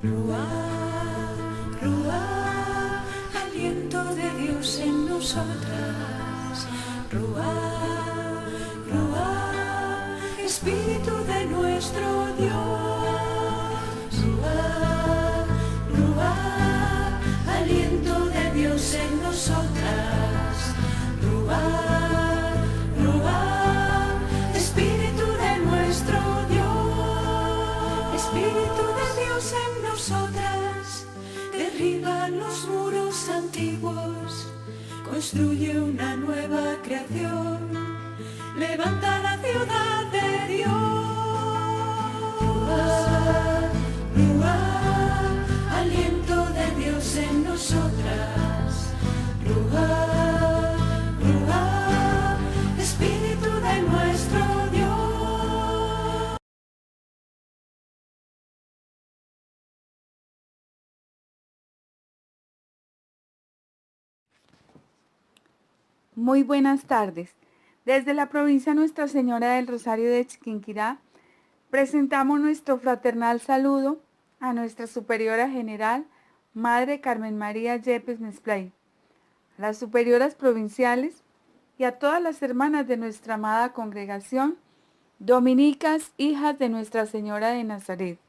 Ruah, Ruah, aliento de Dios en nosotras. Ruah, Ruah, Espíritu de nuestro Dios. Ruah, Ruah, aliento de Dios en nosotras. Ruah, Ruah, Espíritu de nuestro Dios. Espíritu de Dios en nosotras, derriba los muros antiguos, construye una nueva creación, levanta la ciudad de Dios. Ruah, Ruah, aliento de Dios en nosotras. Ruah, Ruah, Espíritu de nuestro Dios. Muy buenas tardes. Desde la provincia Nuestra Señora del Rosario de Chiquinquirá, presentamos nuestro fraternal saludo a nuestra superiora general, Madre Carmen María Yepes Nesplay, a las superioras provinciales y a todas las hermanas de nuestra amada congregación, dominicas, hijas de Nuestra Señora de Nazaret.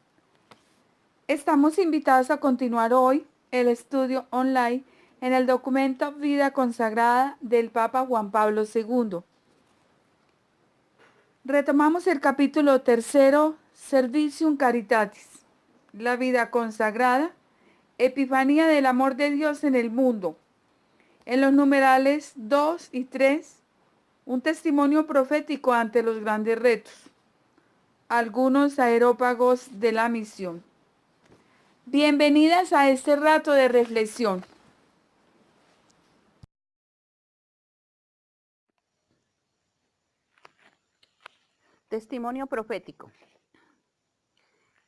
Estamos invitados a continuar hoy el estudio online en el documento Vida Consagrada del Papa Juan Pablo II. Retomamos el capítulo 3, Servicium Caritatis, la vida consagrada, Epifanía del amor de Dios en el mundo. En los numerales 2 y 3, un testimonio profético ante los grandes retos, algunos aerópagos de la misión. Bienvenidas a este rato de reflexión. Testimonio profético.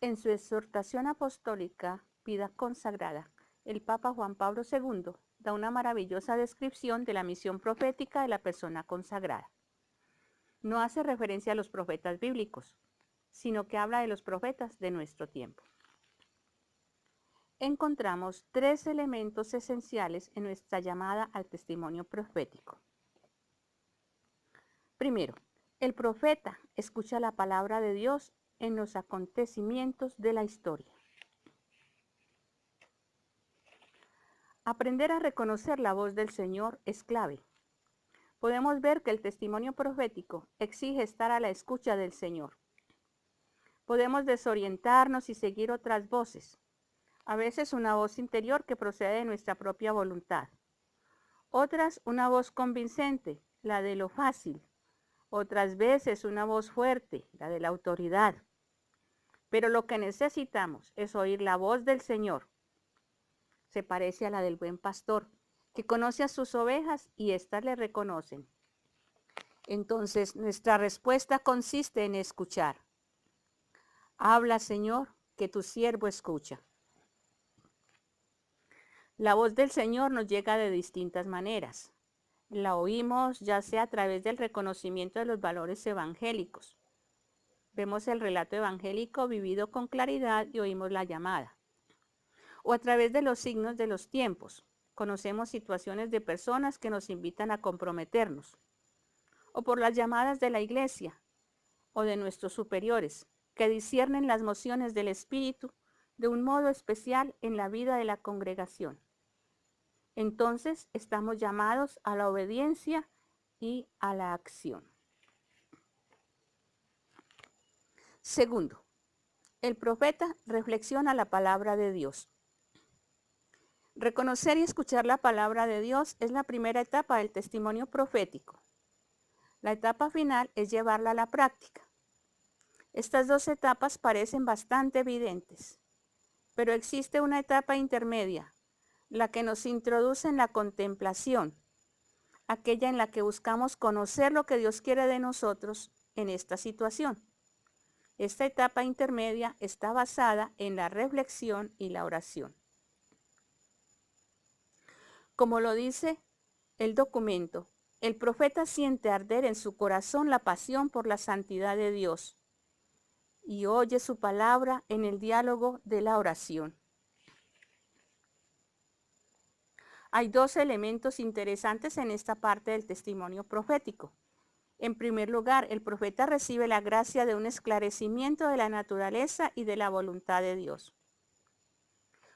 En su exhortación apostólica, Vida Consagrada, el Papa Juan Pablo II da una maravillosa descripción de la misión profética de la persona consagrada. No hace referencia a los profetas bíblicos, sino que habla de los profetas de nuestro tiempo. Encontramos 3 elementos esenciales en nuestra llamada al testimonio profético. Primero, el profeta escucha la palabra de Dios en los acontecimientos de la historia. Aprender a reconocer la voz del Señor es clave. Podemos ver que el testimonio profético exige estar a la escucha del Señor. Podemos desorientarnos y seguir otras voces, a veces una voz interior que procede de nuestra propia voluntad, otras una voz convincente, la de lo fácil, otras veces una voz fuerte, la de la autoridad. Pero lo que necesitamos es oír la voz del Señor. Se parece a la del buen pastor, que conoce a sus ovejas y éstas le reconocen. Entonces, nuestra respuesta consiste en escuchar. Habla, Señor, que tu siervo escucha. La voz del Señor nos llega de distintas maneras. La oímos ya sea a través del reconocimiento de los valores evangélicos. Vemos el relato evangélico vivido con claridad y oímos la llamada. O a través de los signos de los tiempos. Conocemos situaciones de personas que nos invitan a comprometernos. O por las llamadas de la iglesia o de nuestros superiores, que disciernen las mociones del Espíritu de un modo especial en la vida de la congregación. Entonces estamos llamados a la obediencia y a la acción. Segundo, el profeta reflexiona la palabra de Dios. Reconocer y escuchar la palabra de Dios es la primera etapa del testimonio profético. La etapa final es llevarla a la práctica. Estas 2 etapas parecen bastante evidentes, pero existe una etapa intermedia, la que nos introduce en la contemplación, aquella en la que buscamos conocer lo que Dios quiere de nosotros en esta situación. Esta etapa intermedia está basada en la reflexión y la oración. Como lo dice el documento, El profeta siente arder en su corazón la pasión por la santidad de Dios y oye su palabra en el diálogo de la oración. Hay dos elementos interesantes en esta parte del testimonio profético. En primer lugar, el profeta recibe la gracia de un esclarecimiento de la naturaleza y de la voluntad de Dios.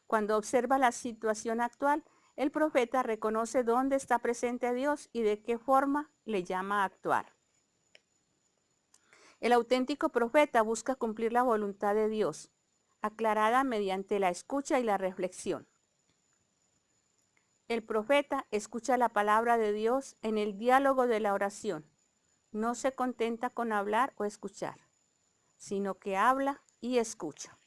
Cuando observa la situación actual, el profeta reconoce dónde está presente Dios y de qué forma le llama a actuar. El auténtico profeta busca cumplir la voluntad de Dios, aclarada mediante la escucha y la reflexión. El profeta escucha la palabra de Dios en el diálogo de la oración. No se contenta con hablar o escuchar, sino que habla y escucha.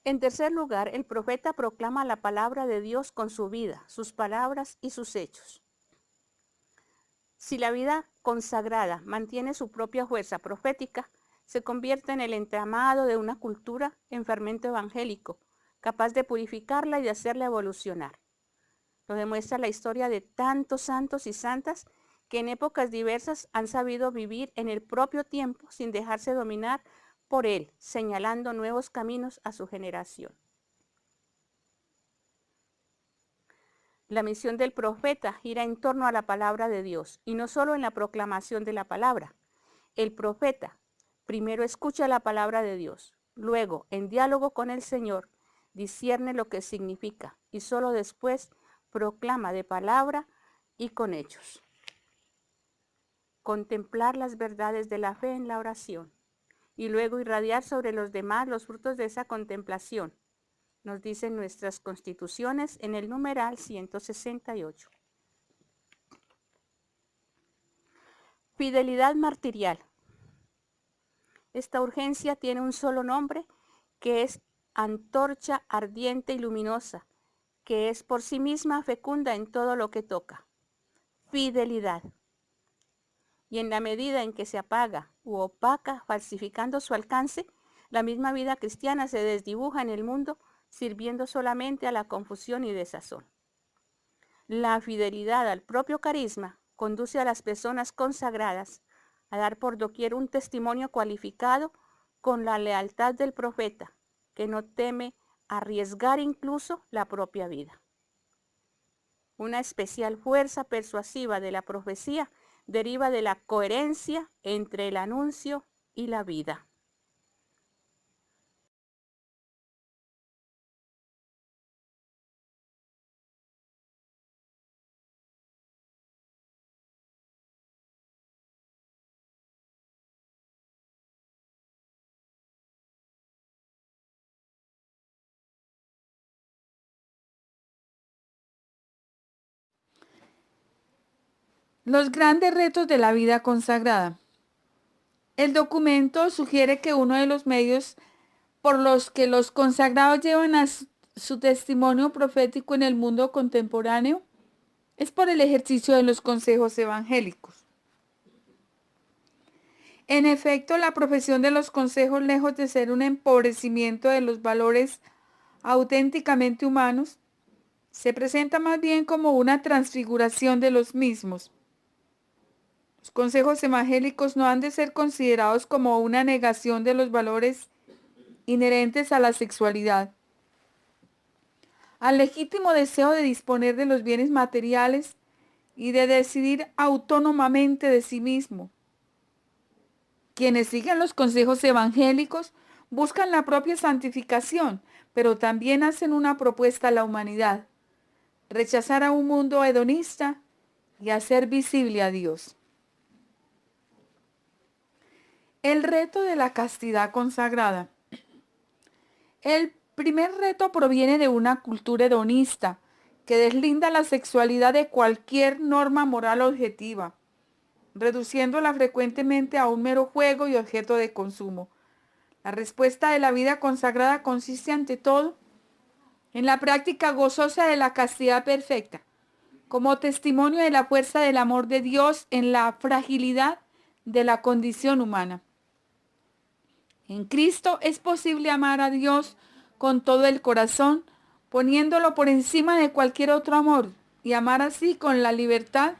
En tercer lugar, el profeta proclama la palabra de Dios con su vida, sus palabras y sus hechos. Si la vida consagrada mantiene su propia fuerza profética, se convierte en el entramado de una cultura en fermento evangélico, capaz de purificarla y de hacerla evolucionar. Lo demuestra la historia de tantos santos y santas que en épocas diversas han sabido vivir en el propio tiempo sin dejarse dominar por él, señalando nuevos caminos a su generación. La misión del profeta gira en torno a la palabra de Dios, y no solo en la proclamación de la palabra. El profeta primero escucha la palabra de Dios, luego, en diálogo con el Señor, discierne lo que significa, y solo después proclama de palabra y con hechos. Contemplar las verdades de la fe en la oración, y luego irradiar sobre los demás los frutos de esa contemplación, nos dicen nuestras constituciones en el numeral 168. Fidelidad martirial. Esta urgencia tiene un solo nombre, que es antorcha ardiente y luminosa, que es por sí misma fecunda en todo lo que toca. Fidelidad. Y en la medida en que se apaga u opaca, falsificando su alcance, la misma vida cristiana se desdibuja en el mundo, sirviendo solamente a la confusión y desazón. La fidelidad al propio carisma conduce a las personas consagradas a dar por doquier un testimonio cualificado con la lealtad del profeta, que no teme arriesgar incluso la propia vida. Una especial fuerza persuasiva de la profecía deriva de la coherencia entre el anuncio y la vida. Los grandes retos de la vida consagrada. El documento sugiere que uno de los medios por los que los consagrados llevan a su testimonio profético en el mundo contemporáneo es por el ejercicio de los consejos evangélicos. En efecto, la profesión de los consejos, lejos de ser un empobrecimiento de los valores auténticamente humanos, se presenta más bien como una transfiguración de los mismos. Los consejos evangélicos no han de ser considerados como una negación de los valores inherentes a la sexualidad, al legítimo deseo de disponer de los bienes materiales y de decidir autónomamente de sí mismo. Quienes siguen los consejos evangélicos buscan la propia santificación, pero también hacen una propuesta a la humanidad: rechazar a un mundo hedonista y hacer visible a Dios. El reto de la castidad consagrada. El primer reto proviene de una cultura hedonista que deslinda la sexualidad de cualquier norma moral objetiva, reduciéndola frecuentemente a un mero juego y objeto de consumo. La respuesta de la vida consagrada consiste ante todo en la práctica gozosa de la castidad perfecta, como testimonio de la fuerza del amor de Dios en la fragilidad de la condición humana. En Cristo es posible amar a Dios con todo el corazón, poniéndolo por encima de cualquier otro amor, y amar así con la libertad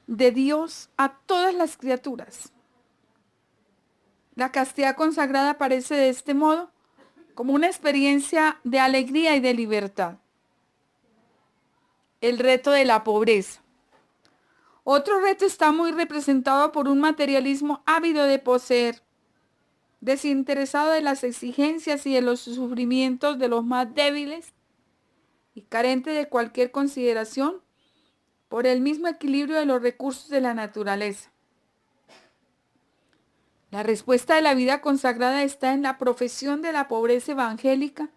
de Dios a todas las criaturas. La castidad consagrada aparece de este modo como una experiencia de alegría y de libertad. El reto de la pobreza. Otro reto está muy representado por un materialismo ávido de poseer, desinteresado de las exigencias y de los sufrimientos de los más débiles y carente de cualquier consideración por el mismo equilibrio de los recursos de la naturaleza. La respuesta de la vida consagrada está en la profesión de la pobreza evangélica,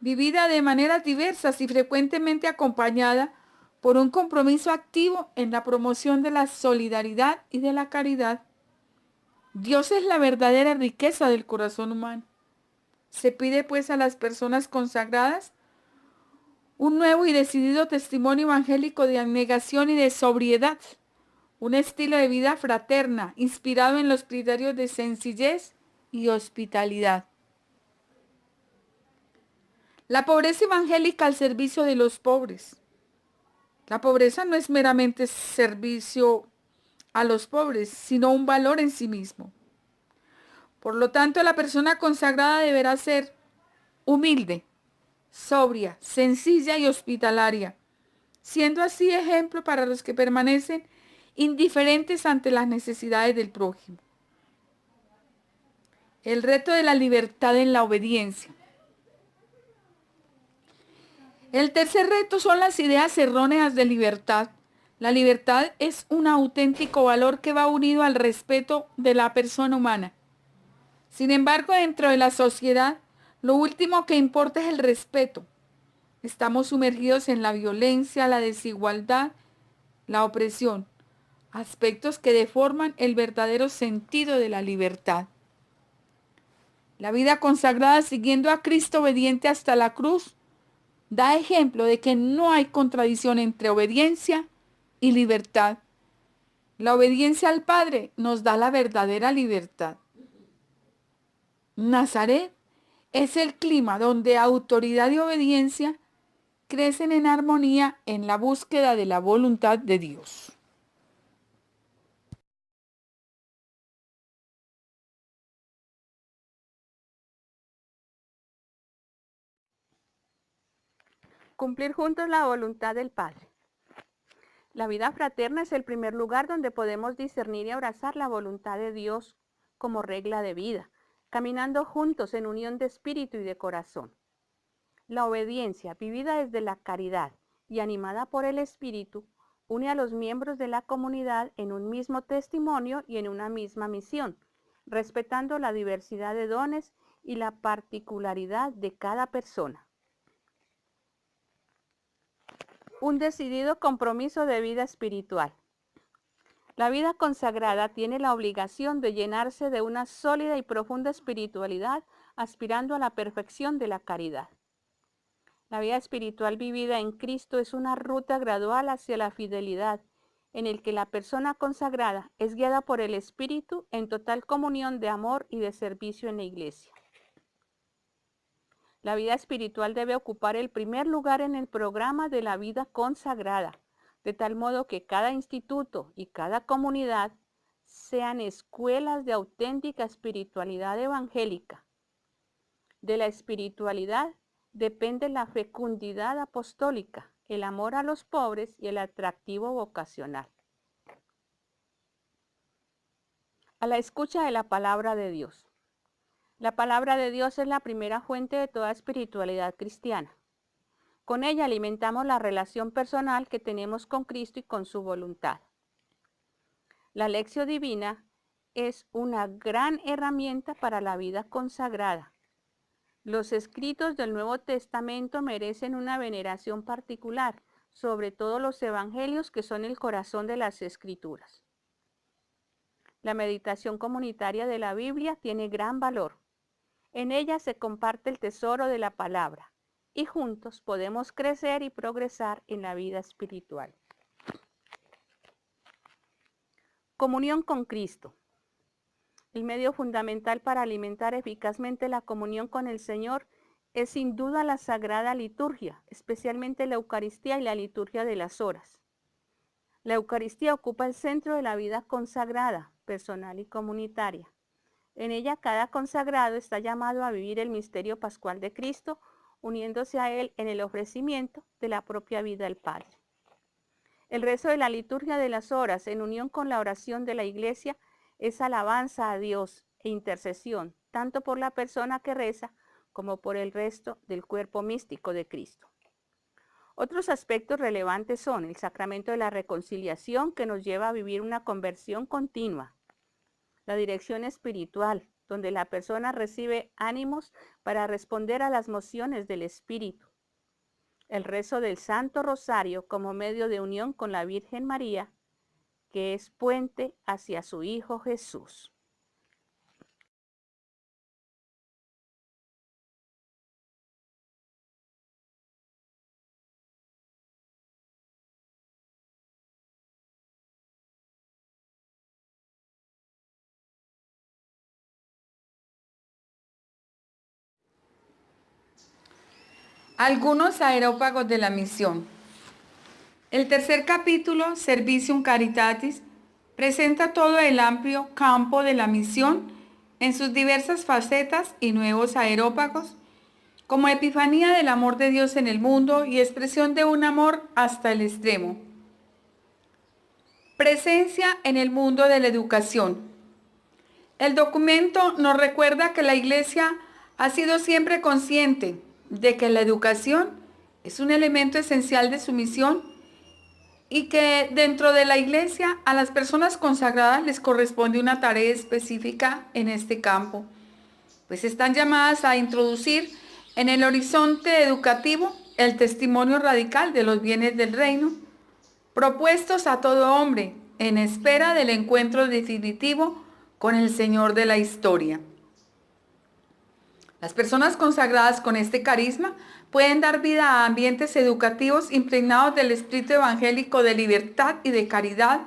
vivida de maneras diversas y frecuentemente acompañada por un compromiso activo en la promoción de la solidaridad y de la caridad. Dios es la verdadera riqueza del corazón humano. Se pide pues a las personas consagradas un nuevo y decidido testimonio evangélico de abnegación y de sobriedad, un estilo de vida fraterna, inspirado en los criterios de sencillez y hospitalidad. La pobreza evangélica al servicio de los pobres. La pobreza no es meramente servicio a los pobres, sino un valor en sí mismo. Por lo tanto, la persona consagrada deberá ser humilde, sobria, sencilla y hospitalaria, siendo así ejemplo para los que permanecen indiferentes ante las necesidades del prójimo. El reto de la libertad en la obediencia. El tercer reto son las ideas erróneas de libertad. La libertad es un auténtico valor que va unido al respeto de la persona humana. Sin embargo, dentro de la sociedad, lo último que importa es el respeto. Estamos sumergidos en la violencia, la desigualdad, la opresión, aspectos que deforman el verdadero sentido de la libertad. La vida consagrada siguiendo a Cristo obediente hasta la cruz da ejemplo de que no hay contradicción entre obediencia y libertad. La obediencia al Padre nos da la verdadera libertad. Nazaret es el clima donde autoridad y obediencia crecen en armonía en la búsqueda de la voluntad de Dios. Cumplir juntos la voluntad del Padre. La vida fraterna es el primer lugar donde podemos discernir y abrazar la voluntad de Dios como regla de vida, caminando juntos en unión de espíritu y de corazón. La obediencia, vivida desde la caridad y animada por el Espíritu, une a los miembros de la comunidad en un mismo testimonio y en una misma misión, respetando la diversidad de dones y la particularidad de cada persona. Un decidido compromiso de vida espiritual. La vida consagrada tiene la obligación de llenarse de una sólida y profunda espiritualidad, aspirando a la perfección de la caridad. La vida espiritual vivida en Cristo es una ruta gradual hacia la fidelidad, en el que la persona consagrada es guiada por el Espíritu en total comunión de amor y de servicio en la Iglesia. La vida espiritual debe ocupar el primer lugar en el programa de la vida consagrada, de tal modo que cada instituto y cada comunidad sean escuelas de auténtica espiritualidad evangélica. De la espiritualidad depende la fecundidad apostólica, el amor a los pobres y el atractivo vocacional. A la escucha de la palabra de Dios. La palabra de Dios es la primera fuente de toda espiritualidad cristiana. Con ella alimentamos la relación personal que tenemos con Cristo y con su voluntad. La lección divina es una gran herramienta para la vida consagrada. Los escritos del Nuevo Testamento merecen una veneración particular, sobre todo los evangelios que son el corazón de las Escrituras. La meditación comunitaria de la Biblia tiene gran valor. En ella se comparte el tesoro de la palabra y juntos podemos crecer y progresar en la vida espiritual. Comunión con Cristo. El medio fundamental para alimentar eficazmente la comunión con el Señor es sin duda la Sagrada Liturgia, especialmente la Eucaristía y la liturgia de las horas. La Eucaristía ocupa el centro de la vida consagrada, personal y comunitaria. En ella cada consagrado está llamado a vivir el misterio pascual de Cristo, uniéndose a Él en el ofrecimiento de la propia vida al Padre. El rezo de la liturgia de las horas, en unión con la oración de la Iglesia, es alabanza a Dios e intercesión, tanto por la persona que reza como por el resto del cuerpo místico de Cristo. Otros aspectos relevantes son el sacramento de la reconciliación, que nos lleva a vivir una conversión continua, la dirección espiritual, donde la persona recibe ánimos para responder a las mociones del Espíritu, el rezo del Santo Rosario como medio de unión con la Virgen María, que es puente hacia su Hijo Jesús. Algunos aerópagos de la misión. El tercer capítulo, Servicium Caritatis, presenta todo el amplio campo de la misión en sus diversas facetas y nuevos aerópagos, como epifanía del amor de Dios en el mundo y expresión de un amor hasta el extremo. Presencia en el mundo de la educación. El documento nos recuerda que la Iglesia ha sido siempre consciente de que la educación es un elemento esencial de su misión y que dentro de la Iglesia a las personas consagradas les corresponde una tarea específica en este campo, pues están llamadas a introducir en el horizonte educativo el testimonio radical de los bienes del reino, propuestos a todo hombre en espera del encuentro definitivo con el Señor de la historia. Las personas consagradas con este carisma pueden dar vida a ambientes educativos impregnados del espíritu evangélico de libertad y de caridad,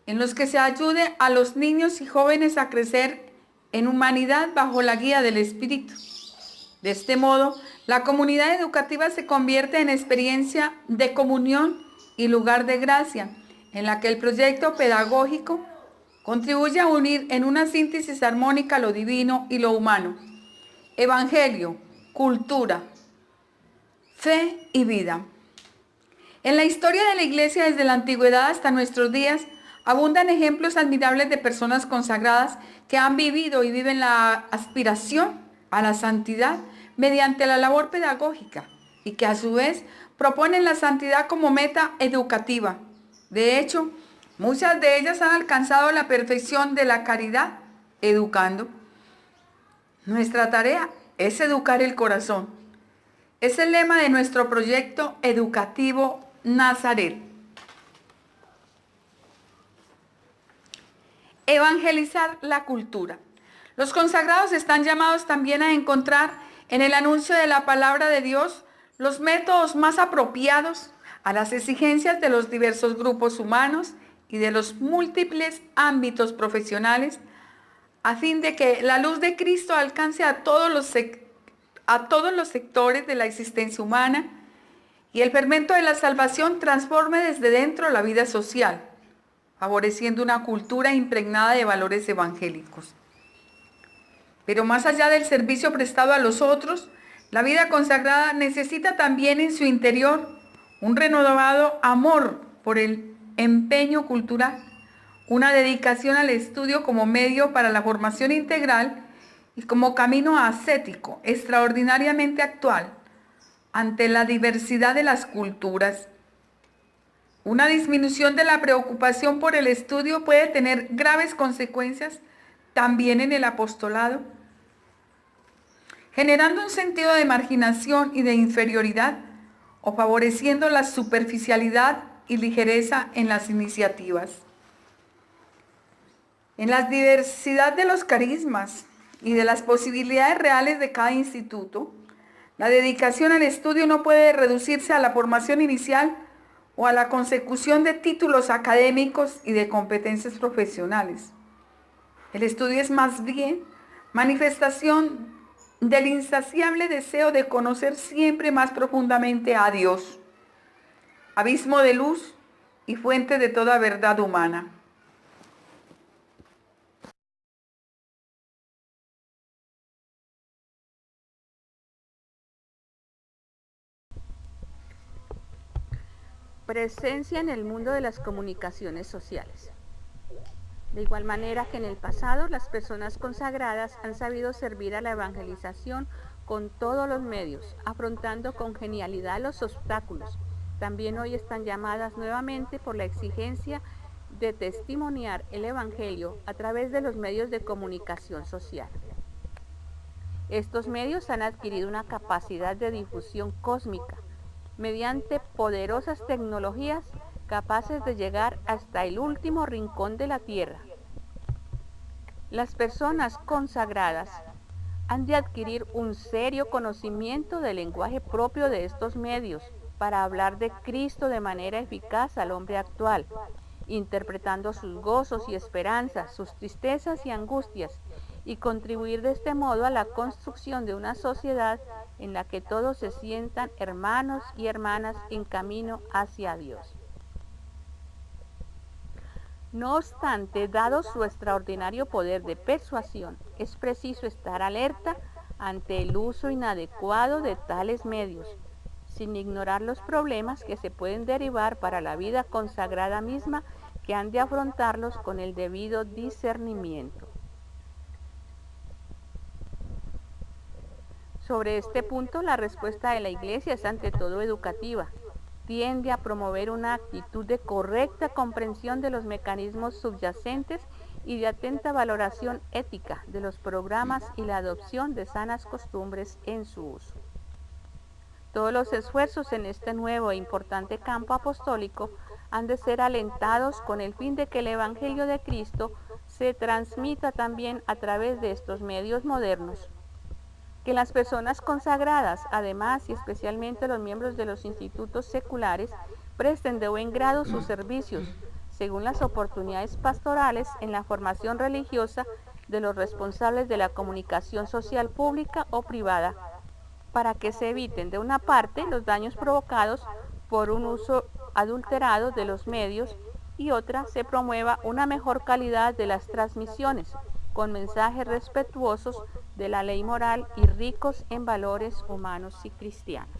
en los que se ayude a los niños y jóvenes a crecer en humanidad bajo la guía del Espíritu. De este modo, la comunidad educativa se convierte en experiencia de comunión y lugar de gracia, en la que el proyecto pedagógico contribuye a unir en una síntesis armónica lo divino y lo humano. Evangelio, cultura, fe y vida. En la historia de la Iglesia desde la antigüedad hasta nuestros días, abundan ejemplos admirables de personas consagradas que han vivido y viven la aspiración a la santidad mediante la labor pedagógica y que a su vez proponen la santidad como meta educativa. De hecho, muchas de ellas han alcanzado la perfección de la caridad educando. Nuestra tarea es educar el corazón. Es el lema de nuestro proyecto educativo Nazaret. Evangelizar la cultura. Los consagrados están llamados también a encontrar en el anuncio de la palabra de Dios los métodos más apropiados a las exigencias de los diversos grupos humanos y de los múltiples ámbitos profesionales, a fin de que la luz de Cristo alcance a todos los sectores de la existencia humana y el fermento de la salvación transforme desde dentro la vida social, favoreciendo una cultura impregnada de valores evangélicos. Pero más allá del servicio prestado a los otros, la vida consagrada necesita también en su interior un renovado amor por el empeño cultural, una dedicación al estudio como medio para la formación integral y como camino ascético extraordinariamente actual ante la diversidad de las culturas. Una disminución de la preocupación por el estudio puede tener graves consecuencias también en el apostolado, generando un sentido de marginación y de inferioridad o favoreciendo la superficialidad y ligereza en las iniciativas. En la diversidad de los carismas y de las posibilidades reales de cada instituto, la dedicación al estudio no puede reducirse a la formación inicial o a la consecución de títulos académicos y de competencias profesionales. El estudio es más bien manifestación del insaciable deseo de conocer siempre más profundamente a Dios, abismo de luz y fuente de toda verdad humana. Presencia en el mundo de las comunicaciones sociales. De igual manera que en el pasado, las personas consagradas han sabido servir a la evangelización con todos los medios, afrontando con genialidad los obstáculos. También hoy están llamadas nuevamente por la exigencia de testimoniar el Evangelio a través de los medios de comunicación social. Estos medios han adquirido una capacidad de difusión cósmica mediante poderosas tecnologías capaces de llegar hasta el último rincón de la tierra. Las personas consagradas han de adquirir un serio conocimiento del lenguaje propio de estos medios para hablar de Cristo de manera eficaz al hombre actual, interpretando sus gozos y esperanzas, sus tristezas y angustias, y contribuir de este modo a la construcción de una sociedad en la que todos se sientan hermanos y hermanas en camino hacia Dios. No obstante, dado su extraordinario poder de persuasión, es preciso estar alerta ante el uso inadecuado de tales medios, sin ignorar los problemas que se pueden derivar para la vida consagrada misma, que han de afrontarlos con el debido discernimiento. Sobre este punto, la respuesta de la Iglesia es ante todo educativa. Tiende a promover una actitud de correcta comprensión de los mecanismos subyacentes y de atenta valoración ética de los programas y la adopción de sanas costumbres en su uso. Todos los esfuerzos en este nuevo e importante campo apostólico han de ser alentados con el fin de que el Evangelio de Cristo se transmita también a través de estos medios modernos. Que las personas consagradas, además y especialmente los miembros de los institutos seculares, presten de buen grado sus servicios, según las oportunidades pastorales, en la formación religiosa de los responsables de la comunicación social pública o privada, para que se eviten, de una parte, los daños provocados por un uso adulterado de los medios, y otra, se promueva una mejor calidad de las transmisiones, con mensajes respetuosos de la ley moral y ricos en valores humanos y cristianos.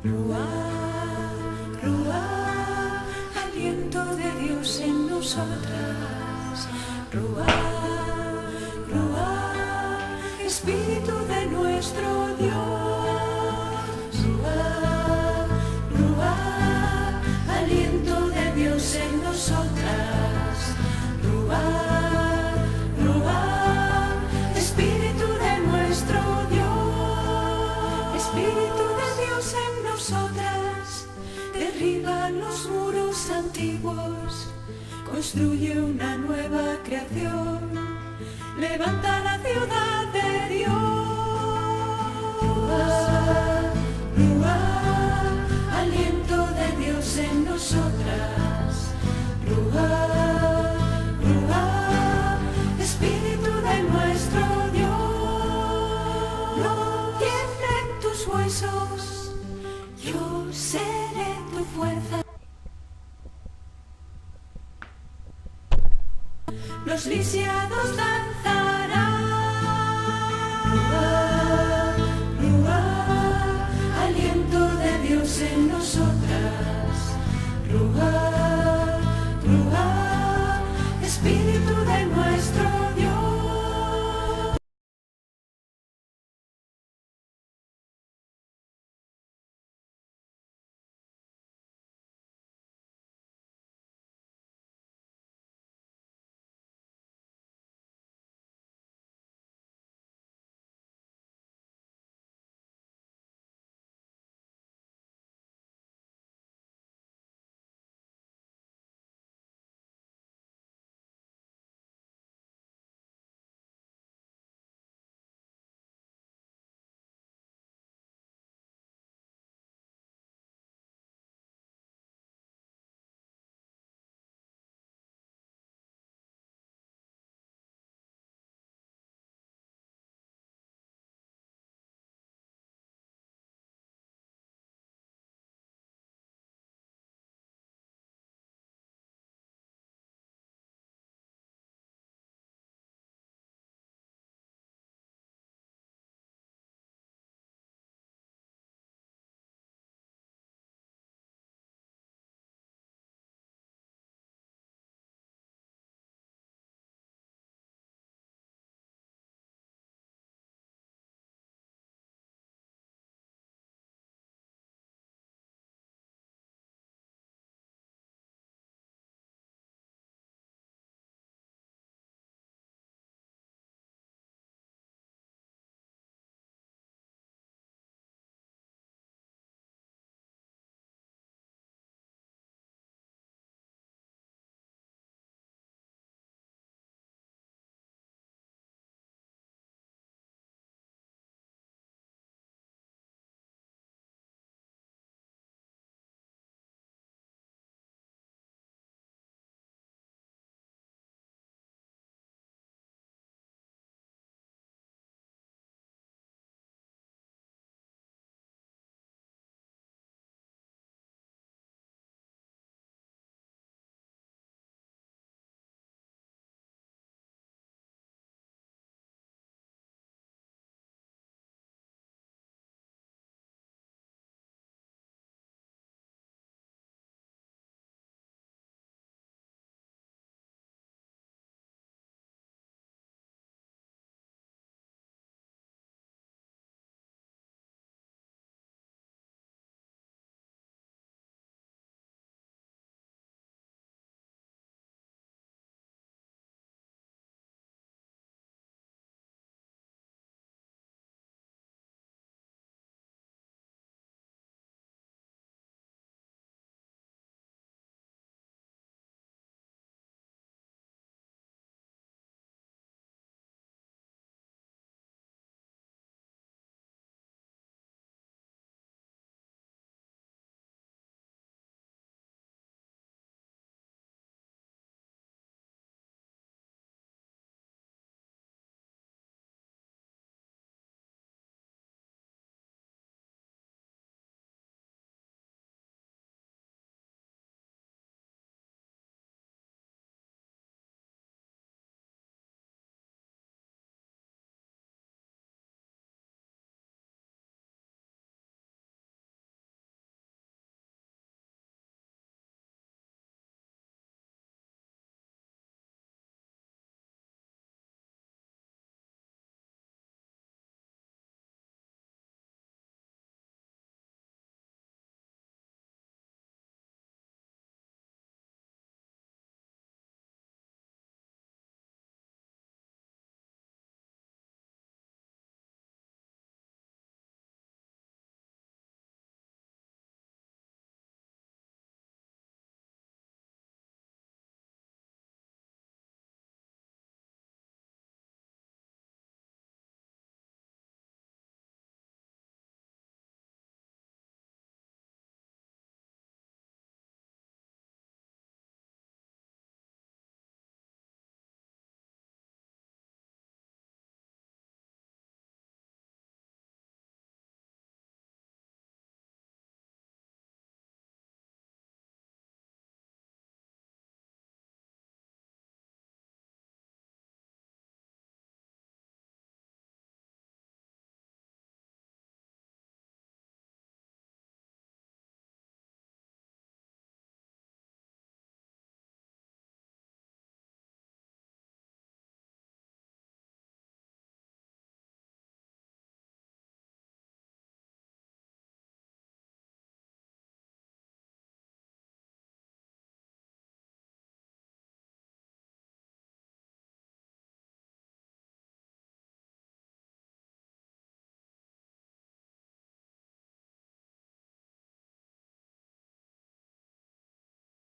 Ruach, Ruach, aliento de Dios en nosotras. Ruach, Ruach, Espíritu de nuestro Dios. Ruach, Ruach, aliento de Dios en nosotras. Ruach, Ruach, Espíritu de nuestro Dios. Espíritu de Dios en nosotras, derriba los muros antiguos, construye una nueva creación, levanta la ciudad de Dios. Ruach, Ruach, aliento de Dios en nosotras. Ruach, Ruach, Espíritu de nuestro Dios. No tiemblen tus huesos, yo seré tu fuerza. Los lisiados danzarán. Ruach, Ruach, aliento de Dios en nosotras. Ruach,